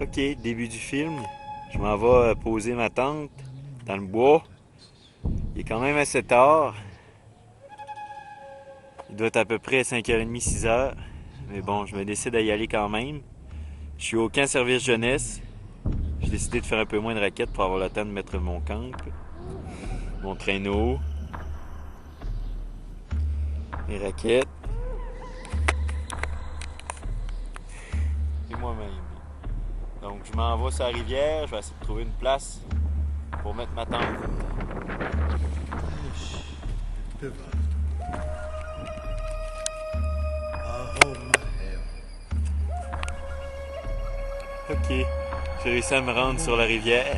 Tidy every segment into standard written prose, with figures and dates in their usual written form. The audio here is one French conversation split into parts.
Ok, début du film. Je m'en vais poser ma tente dans le bois. Il est quand même assez tard. Il doit être à peu près 5h30, 6h. Mais bon, je me décide à y aller quand même. Je suis au camp service jeunesse. J'ai décidé de faire un peu moins de raquettes pour avoir le temps de mettre mon camp, mon traîneau, mes raquettes et moi-même. Donc je m'en vais sur la rivière. Je vais essayer de trouver une place pour mettre ma tente. Ok, j'ai réussi à me rendre sur la rivière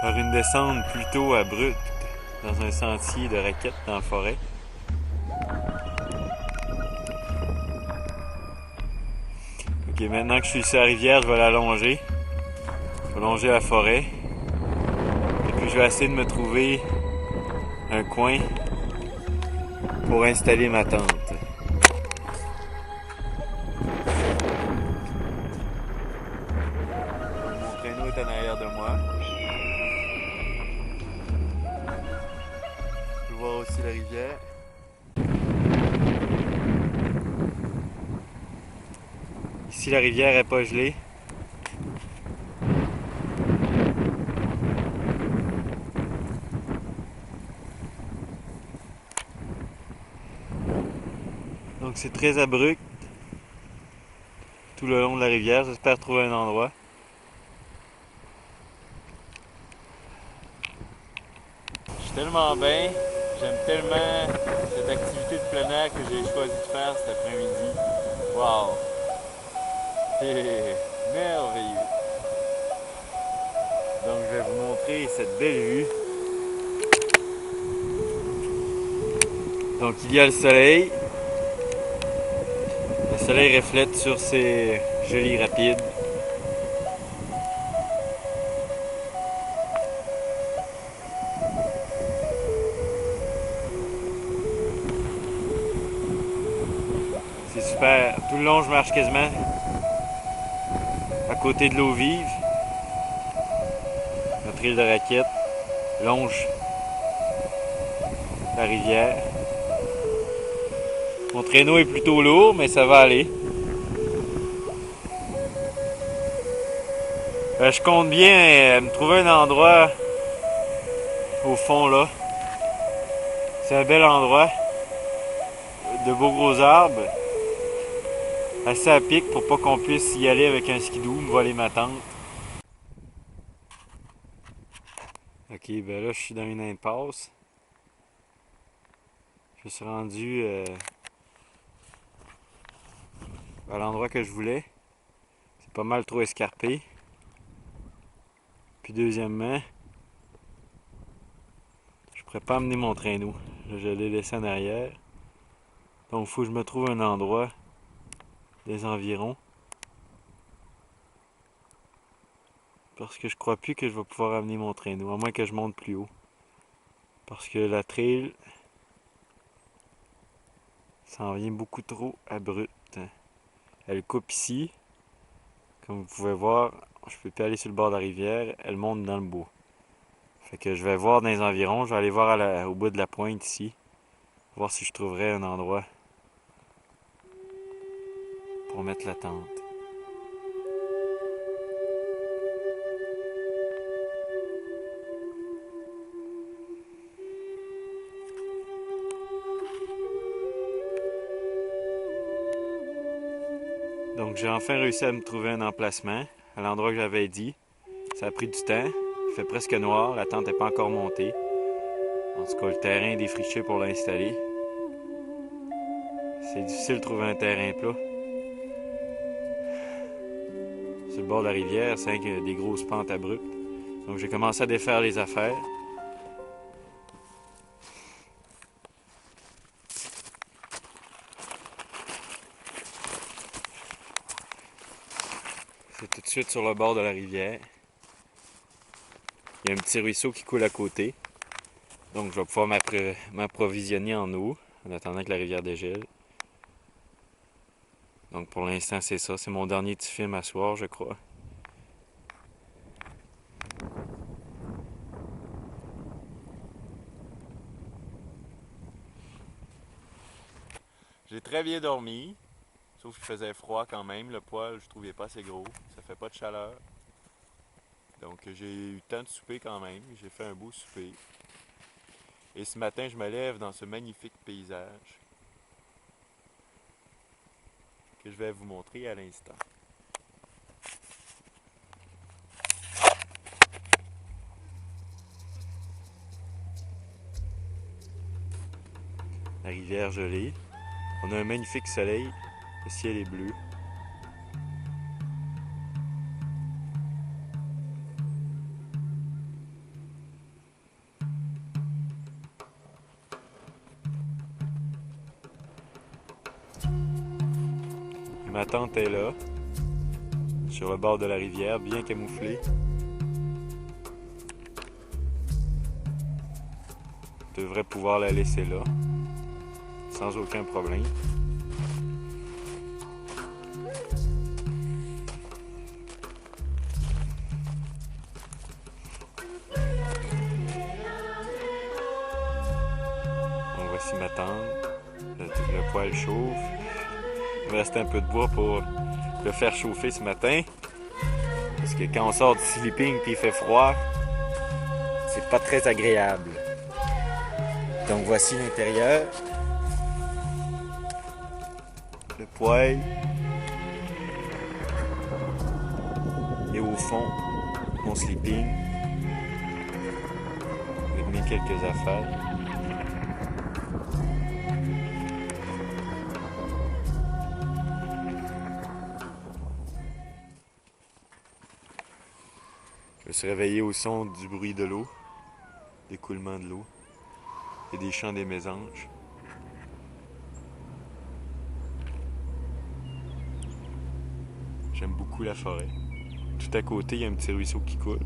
par une descente plutôt abrupte dans un sentier de raquettes dans la forêt. Ok, maintenant que je suis sur la rivière, je vais la longer. Je vais longer la forêt. Et puis je vais essayer de me trouver un coin pour installer ma tente. Mon traîneau est en arrière de moi. Je peux voir aussi la rivière. Ici, la rivière n'est pas gelée. Donc c'est très abrupt tout le long de la rivière. J'espère trouver un endroit. Je suis tellement bien. J'aime tellement cette activité de plein air que j'ai choisi de faire cet après-midi. Wow! C'est merveilleux. Donc je vais vous montrer cette belle vue. Donc il y a le soleil. Le soleil reflète sur ces jolis rapides. C'est super. Tout le long, je marche quasiment à côté de l'eau vive. Notre île de raquettes longe la rivière. Mon traîneau est plutôt lourd, mais ça va aller. Je compte bien me trouver un endroit au fond là. C'est un bel endroit. De beaux gros arbres. Assez à pic pour pas qu'on puisse y aller avec un skidoo, me voler ma tente. Ok, ben là je suis dans une impasse. Je suis rendu à l'endroit que je voulais. C'est pas mal trop escarpé. Puis deuxièmement, je pourrais pas amener mon traîneau. Là, je l'ai laissé en arrière. Donc il faut que je me trouve un endroit des environs. Parce que je crois plus que je vais pouvoir amener mon traîneau, à moins que je monte plus haut. Parce que la trail s'en vient beaucoup trop abrupte. Elle coupe ici. Comme vous pouvez voir, je peux plus aller sur le bord de la rivière. Elle monte dans le bois. Fait que je vais voir dans les environs. Je vais aller voir au bout de la pointe ici. Voir si je trouverai un endroit pour mettre la tente. Donc j'ai enfin réussi à me trouver un emplacement à l'endroit que j'avais dit. Ça a pris du temps. Il fait presque noir. La tente n'est pas encore montée. En tout cas, le terrain est défriché pour l'installer. C'est difficile de trouver un terrain plat. Sur le bord de la rivière, c'est des grosses pentes abruptes. Donc j'ai commencé à défaire les affaires. C'est tout de suite sur le bord de la rivière. Il y a un petit ruisseau qui coule à côté. Donc je vais pouvoir m'approvisionner en eau en attendant que la rivière dégèle. Donc pour l'instant, c'est ça. C'est mon dernier petit film à soir, je crois. J'ai très bien dormi, sauf qu'il faisait froid quand même. Le poêle, je trouvais pas assez gros. Ça fait pas de chaleur. Donc j'ai eu le temps de souper quand même. J'ai fait un beau souper. Et ce matin, je me lève dans ce magnifique paysage que je vais vous montrer à l'instant. La rivière gelée. On a un magnifique soleil. Le ciel est bleu. Et ma tante est là, sur le bord de la rivière, bien camouflée. Je devrais pouvoir la laisser là, sans aucun problème. Donc voici ma tente, le poêle chauffe. Il me reste un peu de bois pour le faire chauffer ce matin. Parce que quand on sort du sleeping et il fait froid, c'est pas très agréable. Donc voici l'intérieur. Le poêle. Et au fond, mon sleeping. Avec mes quelques affaires. Je me suis réveillé au son du bruit de l'eau, d'écoulement de l'eau et des chants des mésanges. J'aime beaucoup la forêt. Tout à côté, il y a un petit ruisseau qui coule,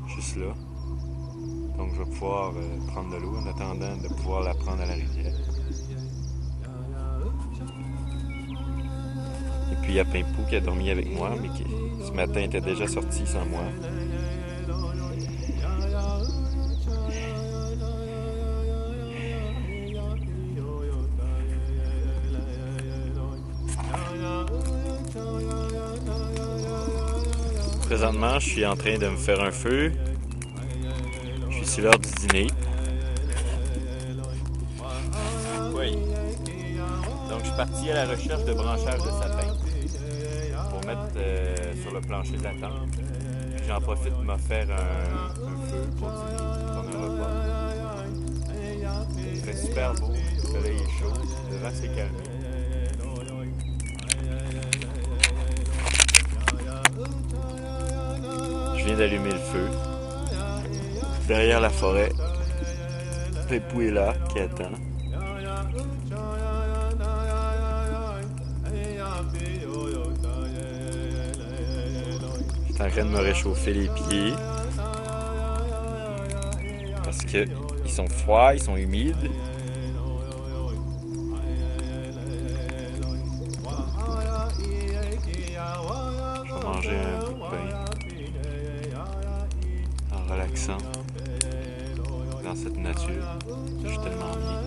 juste là. Donc je vais pouvoir prendre de l'eau en attendant de pouvoir la prendre à la rivière. Et puis il y a Pimpou qui a dormi avec moi, mais qui ce matin était déjà sorti sans moi. Présentement, je suis en train de me faire un feu. Je suis sur l'heure du dîner. Oui. Donc, je suis parti à la recherche de branchages de sapin pour mettre sur le plancher de la tente. J'en profite de me faire un feu pour dîner, comme un repas. Il fait super beau, le soleil est chaud, le vent s'est calmé. Je viens d'allumer le feu. Derrière la forêt, Pépou est là, qui attend. Je suis en train de me réchauffer les pieds. Parce que ils sont froids, ils sont humides. Je vais manger un bout de pain en relaxant dans cette nature. Je suis tellement bien.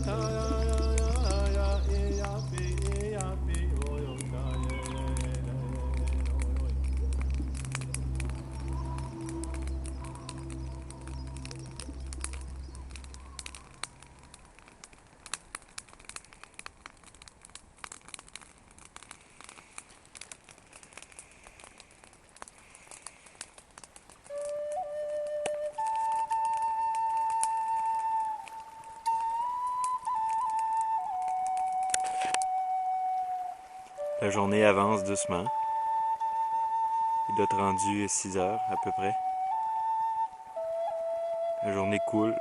La journée avance doucement. Il doit être rendu 6 heures à peu près. La journée coule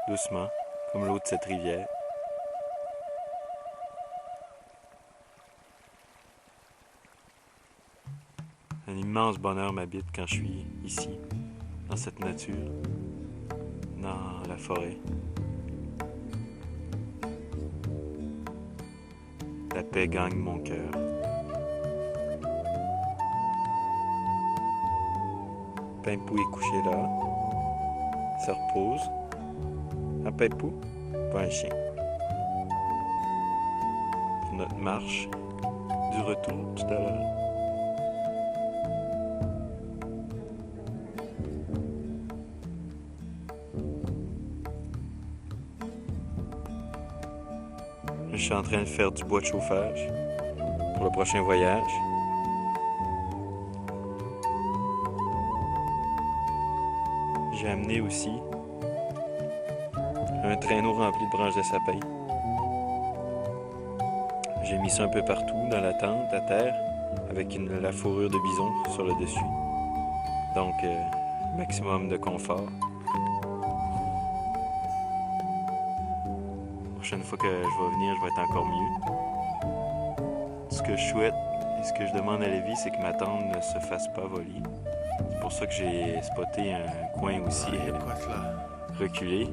doucement, comme l'eau de cette rivière. Un immense bonheur m'habite quand je suis ici, dans cette nature, dans la forêt. La paix gagne mon cœur. Pimpou est couché là. Ça repose. Un Pimpou, pas un chien. Pour notre marche du retour tout à l'heure. Je suis en train de faire du bois de chauffage pour le prochain voyage. J'ai amené aussi un traîneau rempli de branches de sapin. J'ai mis ça un peu partout dans la tente à terre avec la fourrure de bison sur le dessus. Donc, maximum de confort. La prochaine fois que je vais venir, je vais être encore mieux. Ce que je souhaite et ce que je demande à Lévi, c'est que ma tente ne se fasse pas voler. C'est pour ça que j'ai spoté un coin aussi reculé.